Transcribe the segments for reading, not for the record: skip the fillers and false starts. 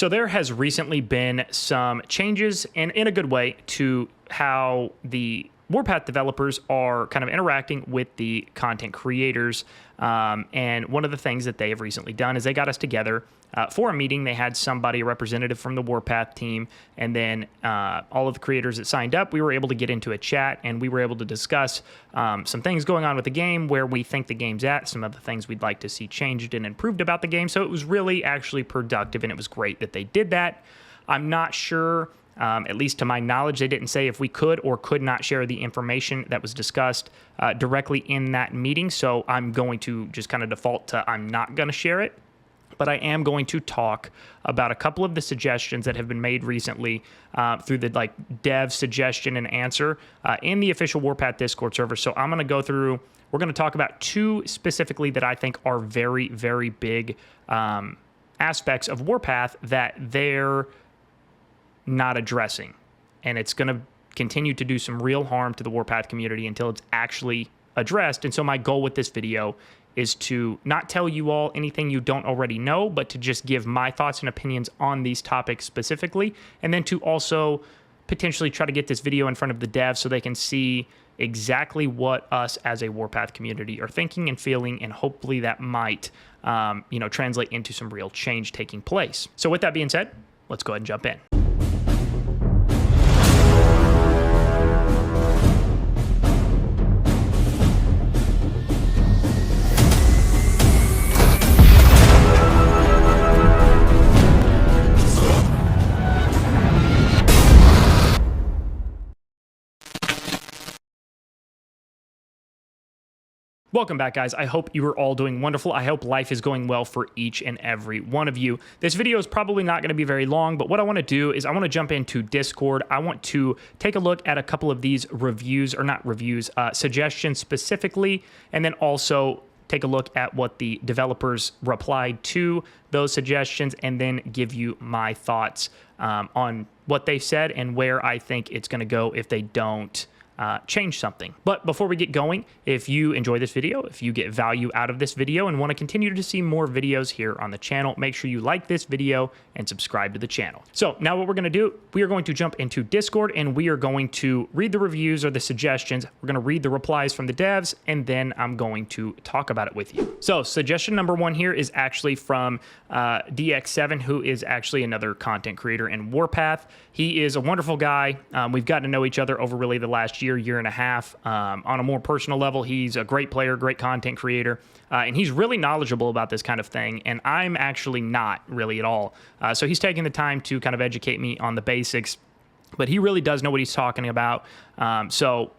So there has recently been some changes, and in a good way, to how the Warpath developers are kind of interacting with the content creators. And one of the things that they have recently done is they got us together for a meeting. They had somebody, a representative from the Warpath team, and then all of the creators that signed up, we were able to get into a chat, and we were able to discuss some things going on with the game, where we think the game's at, some of the things we'd like to see changed and improved about the game. So it was really actually productive, and it was great that they did that. I'm not sure, at least to my knowledge, they didn't say if we could or could not share the information that was discussed directly in that meeting. So I'm going to just kind of default to I'm not going to share it. But I am going to talk about a couple of the suggestions that have been made recently through the dev suggestion and answer in the official Warpath Discord server. So I'm going to go through, we're going to talk about two specifically that I think are very, very big aspects of Warpath that they're not addressing. And it's going to continue to do some real harm to the Warpath community until it's actually addressed. And so my goal with this video is to not tell you all anything you don't already know, but to just give my thoughts and opinions on these topics specifically, and then to also potentially try to get this video in front of the devs so they can see exactly what us as a Warpath community are thinking and feeling, and hopefully that might translate into some real change taking place. So with that being said, let's go ahead and jump in. Welcome back, guys. I hope you are all doing wonderful. I hope life is going well for each and every one of you. This video is probably not going to be very long, but what I want to do is I want to jump into Discord. I want to take a look at a couple of these reviews, or not reviews, suggestions specifically, and then also take a look at what the developers replied to those suggestions, and then give you my thoughts on what they said and where I think it's going to go if they don't change something. But before we get going, if you enjoy this video, if you get value out of this video and want to continue to see more videos here on the channel, make sure you like this video and subscribe to the channel. So now what we're going to do, we are going to jump into Discord, and we are going to read the reviews or the suggestions. We're going to read the replies from the devs, and then I'm going to talk about it with you. So suggestion number one here is actually from DX7, who is actually another content creator in Warpath. He is a wonderful guy. We've gotten to know each other over really the last year and a half. On a more personal level, he's a great player, great content creator, and he's really knowledgeable about this kind of thing, and I'm actually not really at all. So he's taking the time to kind of educate me on the basics, but he really does know what he's talking about. So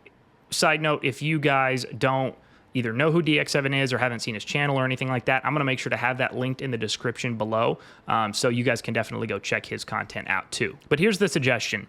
side note, if you guys don't either know who DX7 is or haven't seen his channel or anything like that, I'm going to make sure to have that linked in the description below, so you guys can definitely go check his content out too. But here's the suggestion.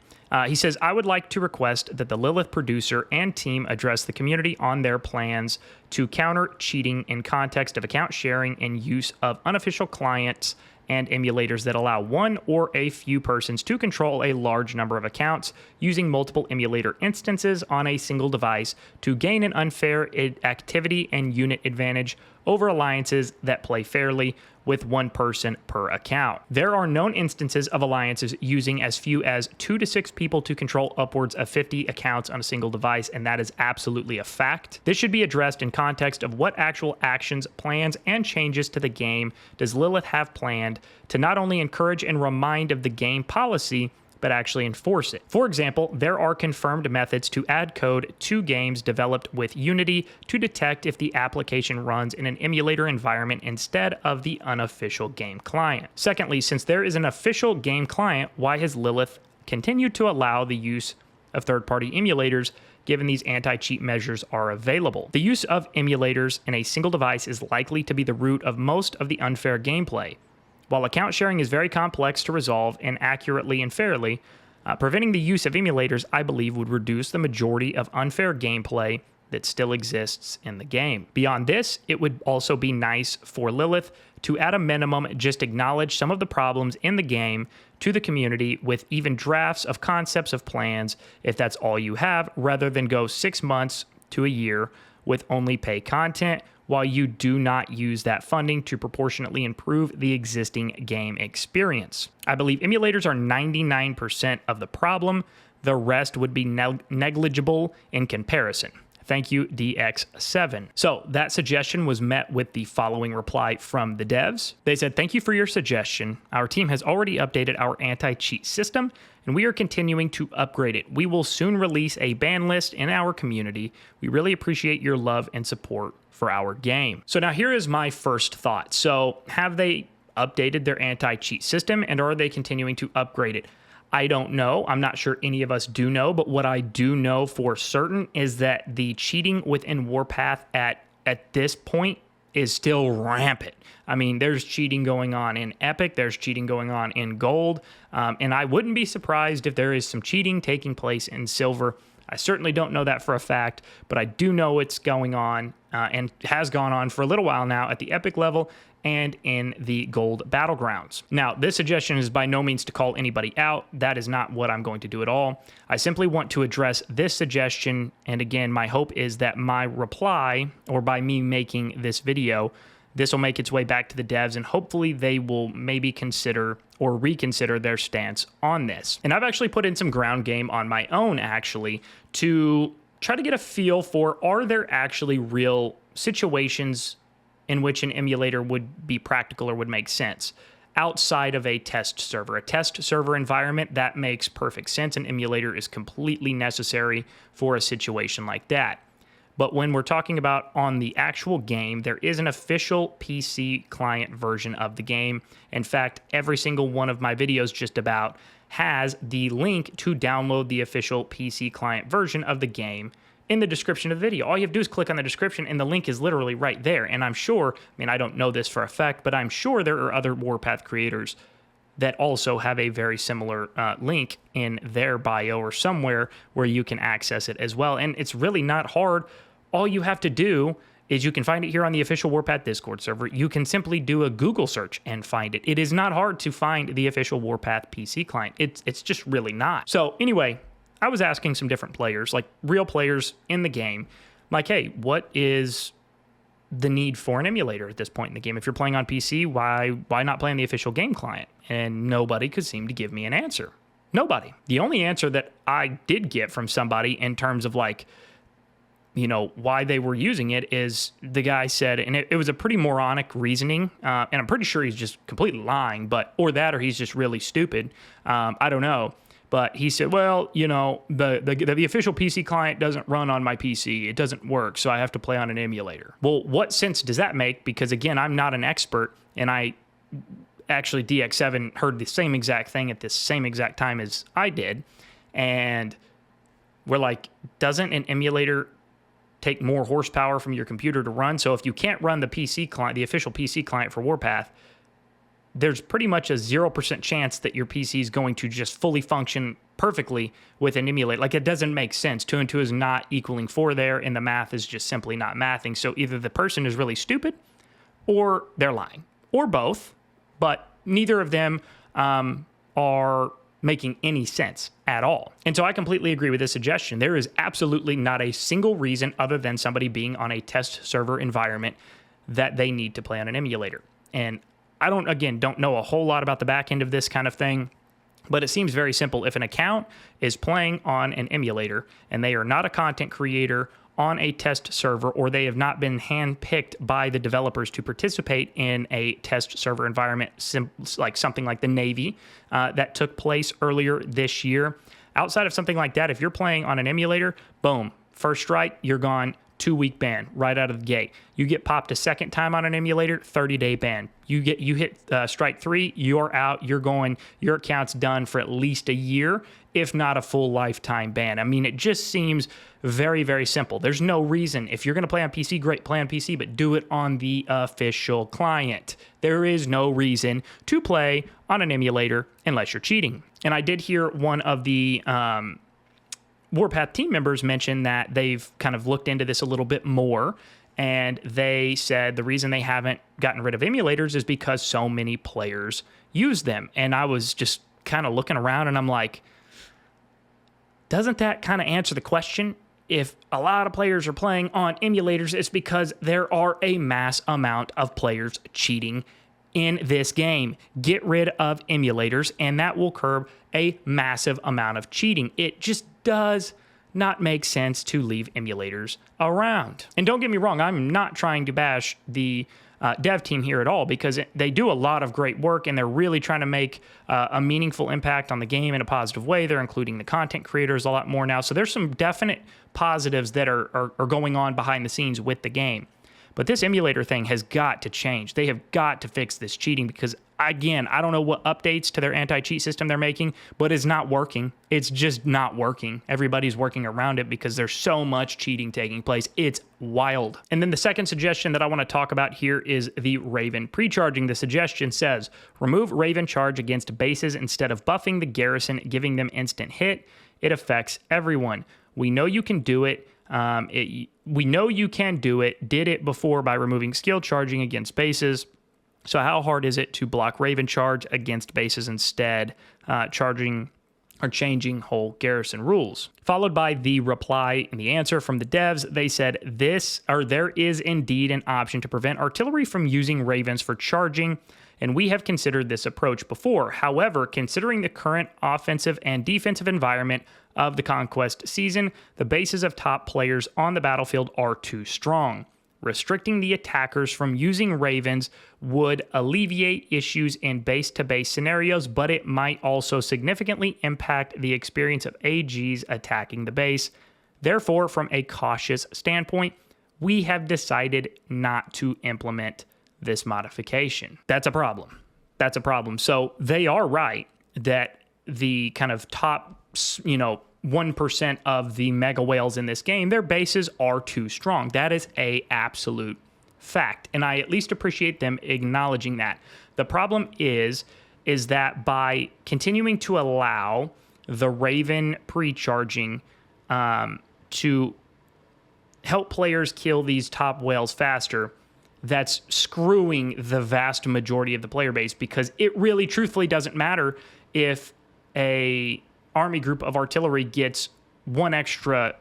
He says, I would like to request that the Lilith producer and team address the community on their plans to counter cheating in context of account sharing and use of unofficial clients and emulators that allow one or a few persons to control a large number of accounts using multiple emulator instances on a single device to gain an unfair activity and unit advantage over alliances that play fairly with one person per account. There are known instances of alliances using as few as 2 to 6 people to control upwards of 50 accounts on a single device, and that is absolutely a fact. This should be addressed in context of what actual actions, plans, and changes to the game does Lilith have planned to not only encourage and remind of the game policy, but actually enforce it. For example, there are confirmed methods to add code to games developed with Unity to detect if the application runs in an emulator environment instead of the unofficial game client. Secondly, since there is an official game client, why has Lilith continued to allow the use of third-party emulators given these anti-cheat measures are available? The use of emulators in a single device is likely to be the root of most of the unfair gameplay. While account sharing is very complex to resolve inaccurately and fairly, preventing the use of emulators, I believe, would reduce the majority of unfair gameplay that still exists in the game. Beyond this, it would also be nice for Lilith to, at a minimum, just acknowledge some of the problems in the game to the community with even drafts of concepts of plans, if that's all you have, rather than go 6 months to a year with only pay content, while you do not use that funding to proportionately improve the existing game experience. I believe emulators are 99% of the problem. The rest would be negligible in comparison. Thank you, DX7. So that suggestion was met with the following reply from the devs. They said, "Thank you for your suggestion. Our team has already updated our anti-cheat system, and we are continuing to upgrade it. We will soon release a ban list in our community. We really appreciate your love and support for our game." So now here is my first thought. So have they updated their anti-cheat system, and are they continuing to upgrade it? I don't know. I'm not sure any of us do know, but what I do know for certain is that the cheating within Warpath at this point is still rampant. I mean, there's cheating going on in Epic, there's cheating going on in Gold, and I wouldn't be surprised if there is some cheating taking place in Silver. I certainly don't know that for a fact, but I do know it's going on and has gone on for a little while now at the Epic level and in the Gold Battlegrounds. Now, this suggestion is by no means to call anybody out. That is not what I'm going to do at all. I simply want to address this suggestion, and again, my hope is that my reply, or by me making this video, this will make its way back to the devs, and hopefully they will maybe consider or reconsider their stance on this. And I've actually put in some ground game on my own, actually, to try to get a feel for, are there actually real situations in which an emulator would be practical or would make sense outside of a test server. A test server environment, that makes perfect sense. An emulator is completely necessary for a situation like that. But when we're talking about on the actual game, there is an official PC client version of the game. In fact, every single one of my videos just about has the link to download the official PC client version of the game in the description of the video. All you have to do is click on the description and the link is literally right there. And I'm sure, I mean, I don't know this for a fact, but I'm sure there are other Warpath creators that also have a very similar link in their bio or somewhere where you can access it as well. And it's really not hard. All you have to do is you can find it here on the official Warpath Discord server. You can simply do a Google search and find it. It is not hard to find the official Warpath PC client. It's just really not. So anyway, I was asking some different players, like real players in the game, like, hey, what is the need for an emulator at this point in the game? If you're playing on PC, why not play on the official game client? And nobody could seem to give me an answer. Nobody. The only answer that I did get from somebody in terms of like, you know, why they were using it is the guy said, and it was a pretty moronic reasoning, and I'm pretty sure he's just completely lying, or he's just really stupid. I don't know. But he said, well, you know, the official PC client doesn't run on my PC. It doesn't work, so I have to play on an emulator. Well, what sense does that make? Because, again, I'm not an expert, and actually, DX7 heard the same exact thing at the same exact time as I did. And we're like, doesn't an emulator take more horsepower from your computer to run? So if you can't run the PC client, the official PC client for Warpath, there's pretty much a 0% chance that your PC is going to just fully function perfectly with an emulator. Like, it doesn't make sense. 2 and 2 is not equaling 4 there, and the math is just simply not mathing. So either the person is really stupid or they're lying, or both, but neither of them are making any sense at all. And so I completely agree with this suggestion. There is absolutely not a single reason other than somebody being on a test server environment that they need to play on an emulator. And I don't know a whole lot about the back end of this kind of thing, but it seems very simple. If an account is playing on an emulator and they are not a content creator on a test server, or they have not been handpicked by the developers to participate in a test server environment, like something like the Navy that took place earlier this year, outside of something like that, if you're playing on an emulator, boom, first strike, you're gone. 2-week ban right out of the gate. You get popped a second time on an emulator, 30-day ban. You hit strike 3, you're out. You're going. Your account's done for at least a year, if not a full lifetime ban. I mean, it just seems very, very simple. There's no reason. If you're going to play on PC, great, play on PC, but do it on the official client. There is no reason to play on an emulator unless you're cheating. And I did hear one of the Warpath team members mentioned that they've kind of looked into this a little bit more, and they said the reason they haven't gotten rid of emulators is because so many players use them. And I was just kind of looking around and I'm like, doesn't that kind of answer the question? if a lot of players are playing on emulators, it's because there are a mass amount of players cheating in this game. Get rid of emulators, and that will curb a massive amount of cheating. It just does not make sense to leave emulators around. And don't get me wrong, I'm not trying to bash the dev team here at all, because they do a lot of great work and they're really trying to make a meaningful impact on the game in a positive way. They're including the content creators a lot more now. So there's some definite positives that are going on behind the scenes with the game. But this emulator thing has got to change. They have got to fix this cheating, because, again, I don't know what updates to their anti-cheat system they're making, but it's not working. It's just not working. Everybody's working around it because there's so much cheating taking place. It's wild. And then the second suggestion that I want to talk about here is the Raven pre-charging. The suggestion says, remove Raven charge against bases instead of buffing the garrison, giving them instant hit. It affects everyone. We know you can do it. We know you can do it, did it before by removing skill charging against bases. So how hard is it to block Raven charge against bases instead, changing whole garrison rules? Followed by the reply and the answer from the devs. They said there is indeed an option to prevent artillery from using Ravens for charging, and we have considered this approach before. However, considering the current offensive and defensive environment of the Conquest season, the bases of top players on the battlefield are too strong. Restricting the attackers from using Ravens would alleviate issues in base-to-base scenarios, but it might also significantly impact the experience of AGs attacking the base. Therefore, from a cautious standpoint, we have decided not to implement this modification. That's a problem. That's a problem. So they are right that the kind of top, 1% of the mega whales in this game, their bases are too strong. That is a absolute fact, and I at least appreciate them acknowledging that. The problem is that by continuing to allow the Raven pre-charging to help players kill these top whales faster, that's screwing the vast majority of the player base, because it really truthfully doesn't matter if a army group of artillery gets one extra,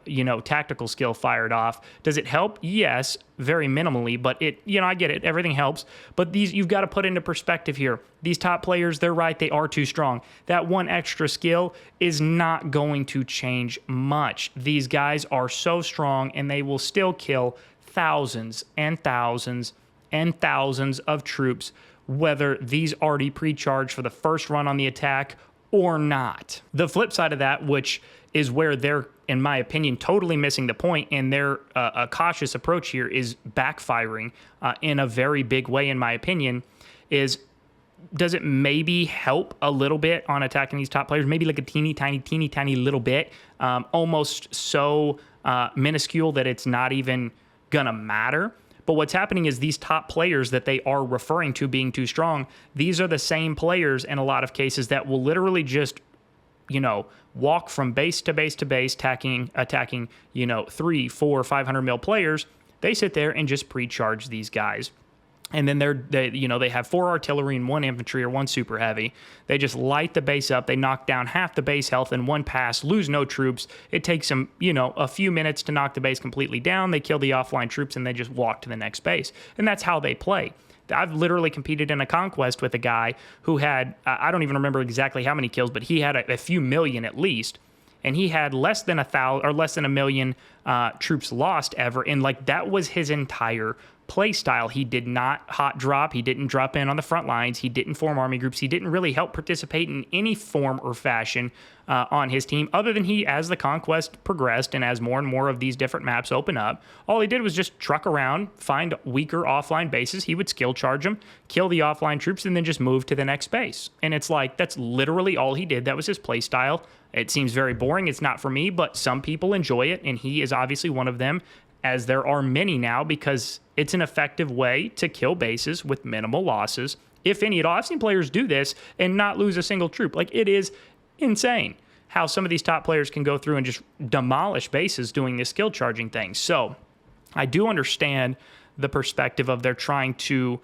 tactical skill fired off. Does it help? Yes, very minimally, but I get it. Everything helps. But you've got to put into perspective here. These top players, they're right. They are too strong. That one extra skill is not going to change much. These guys are so strong, and they will still kill thousands and thousands and thousands of troops, whether these already pre-charged for the first run on the attack or not. The flip side of that, which is where they're, in my opinion, totally missing the point, and their a cautious approach here is backfiring in a very big way, in my opinion, is does it maybe help a little bit on attacking these top players? Maybe like a teeny tiny little bit, almost so minuscule that it's not even gonna matter. But what's happening is these top players that they are referring to being too strong, these are the same players in a lot of cases that will literally just, walk from base to base to base, attacking, 300, 400, 500 mil players. They sit there and just pre-charge these guys. And then they have 4 artillery and 1 infantry or 1 super heavy. They just light the base up. They knock down half the base health in one pass, lose no troops. It takes them, a few minutes to knock the base completely down. They kill the offline troops and they just walk to the next base. And that's how they play. I've literally competed in a conquest with a guy who had, I don't even remember exactly how many kills, but he had a few million at least. And he had less than 1,000 or less than 1 million troops lost ever. And that was his entire play style. He did not hot drop. He didn't drop in on the front lines. He didn't form army groups. He didn't really help participate in any form or fashion on his team, other than as the conquest progressed and as more and more of these different maps open up, all he did was just truck around, find weaker offline bases. He would skill charge them, kill the offline troops, and then just move to the next base. And it's that's literally all he did. That was his play style. It seems very boring. It's not for me, but some people enjoy it, and he is obviously one of them, as there are many now, because it's an effective way to kill bases with minimal losses, if any at all. I've seen players do this and not lose a single troop. It is insane how some of these top players can go through and just demolish bases doing this skill charging thing. So I do understand the perspective of they're trying to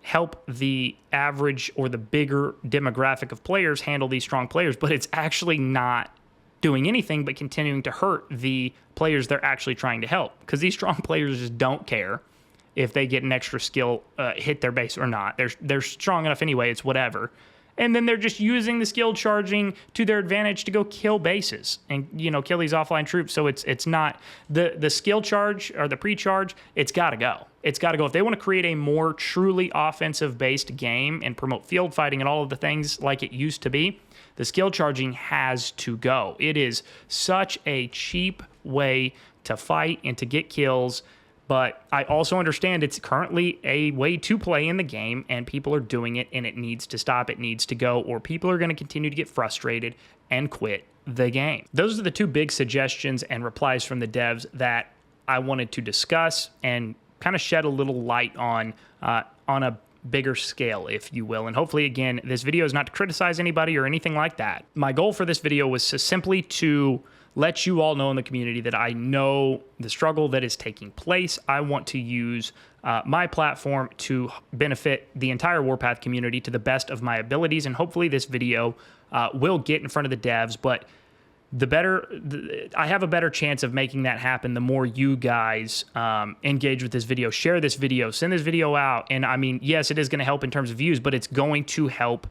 help the average or the bigger demographic of players handle these strong players, but it's actually not doing anything but continuing to hurt the players they're actually trying to help, because these strong players just don't care if they get an extra skill hit their base or not. They're strong enough anyway, it's whatever. And then they're just using the skill charging to their advantage to go kill bases and, you know, kill these offline troops. So it's not the skill charge or the pre-charge, it's got to go. It's got to go. If they want to create a more truly offensive-based game and promote field fighting and all of the things like it used to be, the skill charging has to go. It is such a cheap way to fight and to get kills, but I also understand it's currently a way to play in the game, and people are doing it, and it needs to stop. It needs to go, or people are going to continue to get frustrated and quit the game. Those are the two big suggestions and replies from the devs that I wanted to discuss and kind of shed a little light on a bigger scale, if you will. And hopefully, again, this video is not to criticize anybody or anything like that. My goal for this video was simply to let you all know in the community that I know the struggle that is taking place. I want to use my platform to benefit the entire Warpath community to the best of my abilities, and hopefully this video will get in front of the devs, but I have a better chance of making that happen the more you guys engage with this video, share this video, send this video out. And I mean, yes, it is going to help in terms of views, but it's going to help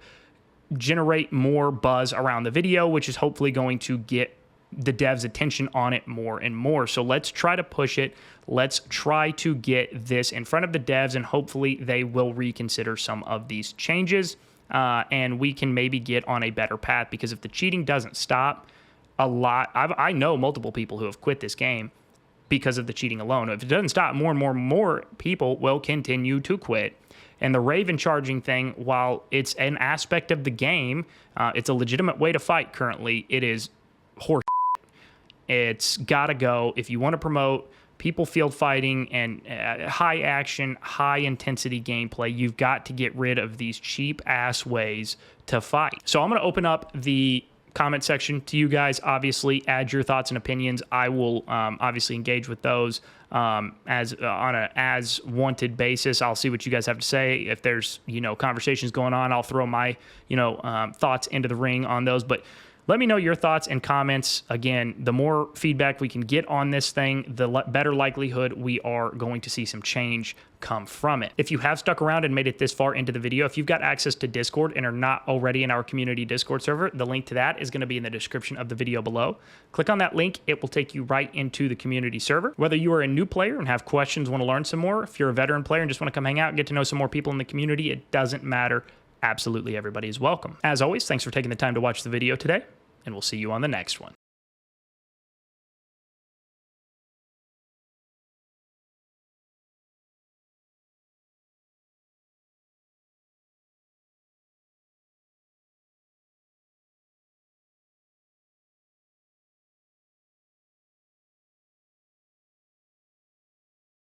generate more buzz around the video, which is hopefully going to get the devs' attention on it more and more. So let's try to push it. Let's try to get this in front of the devs, and hopefully they will reconsider some of these changes, and we can maybe get on a better path, because if the cheating doesn't stop, I know multiple people who have quit this game because of the cheating alone. If it doesn't stop, more and more people will continue to quit. And the Raven charging thing, while it's an aspect of the game, it's a legitimate way to fight currently, it is horse. It's got to go. If you want to promote people field fighting and high action, high intensity gameplay, you've got to get rid of these cheap ass ways to fight. So I'm going to open up the comment section to you guys. Obviously, add your thoughts and opinions. I will obviously engage with those on as wanted basis. I'll see what you guys have to say. If there's, you know, conversations going on, I'll throw my, you know, thoughts into the ring on those. But let me know your thoughts and comments. Again, the more feedback we can get on this thing, the better likelihood we are going to see some change come from it. If you have stuck around and made it this far into the video, if you've got access to Discord and are not already in our community Discord server, the link to that is going to be in the description of the video below. Click on that link. It will take you right into the community server. Whether you are a new player and have questions, want to learn some more, if you're a veteran player and just want to come hang out and get to know some more people in the community, it doesn't matter. Absolutely everybody is welcome. As always, thanks for taking the time to watch the video today, and we'll see you on the next one.